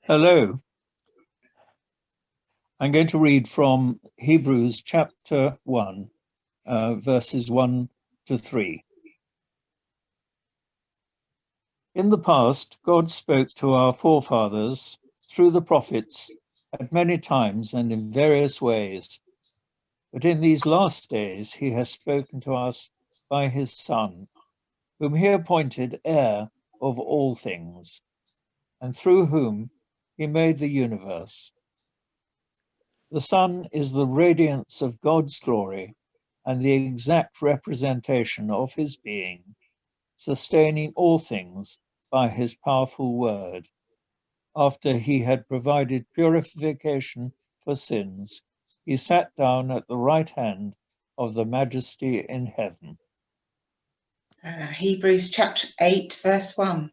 Hello. I'm going to read from Hebrews chapter 1, verses 1 to 3. In the past, God spoke to our forefathers through the prophets at many times and in various ways. But in these last days, he has spoken to us by his Son, whom he appointed heir of all things, and through whom he made the universe. The Son is the radiance of God's glory and the exact representation of his being, sustaining all things by his powerful word. After he had provided purification for sins, he sat down at the right hand of the Majesty in heaven. Hebrews chapter 8, verse 1.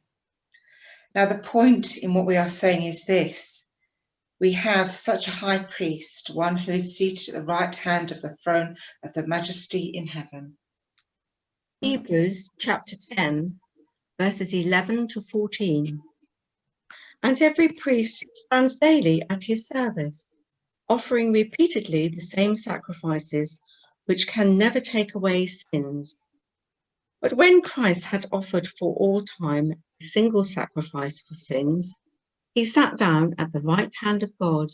Now the point in what we are saying is this. We have such a high priest, one who is seated at the right hand of the throne of the Majesty in heaven. Hebrews chapter 10, verses 11 to 14. And every priest stands daily at his service, offering repeatedly the same sacrifices, which can never take away sins. But when Christ had offered for all time a single sacrifice for sins, he sat down at the right hand of God,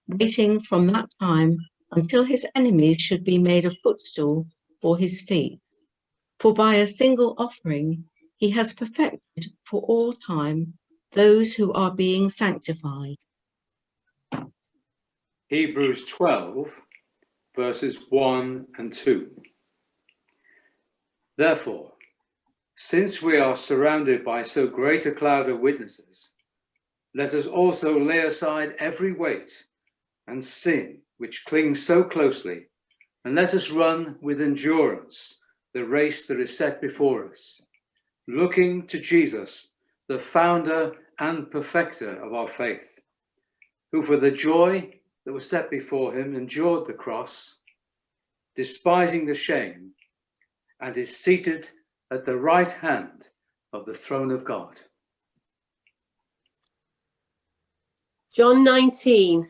waiting from that time until his enemies should be made a footstool for his feet. For by a single offering, he has perfected for all time those who are being sanctified. Hebrews 12, verses 1 and 2. Therefore, since we are surrounded by so great a cloud of witnesses, let us also lay aside every weight and sin which clings so closely, and let us run with endurance the race that is set before us, looking to Jesus, the founder and perfecter of our faith, who for the joy that was set before him endured the cross, despising the shame, and is seated at the right hand of the throne of God. John 19,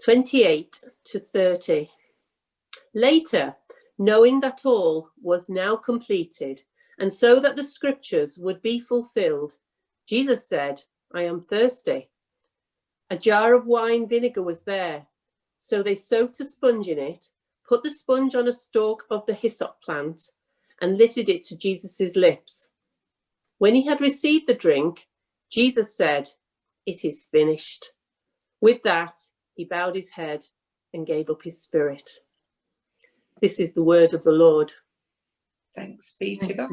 28 to 30. Later, knowing that all was now completed, and so that the scriptures would be fulfilled, Jesus said, I am thirsty. A jar of wine vinegar was there, so they soaked a sponge in it, put the sponge on a stalk of the hyssop plant, and lifted it to Jesus' lips. When he had received the drink, Jesus said, It is finished. With that, he bowed his head and gave up his spirit. This is the word of the Lord. Thanks be to God.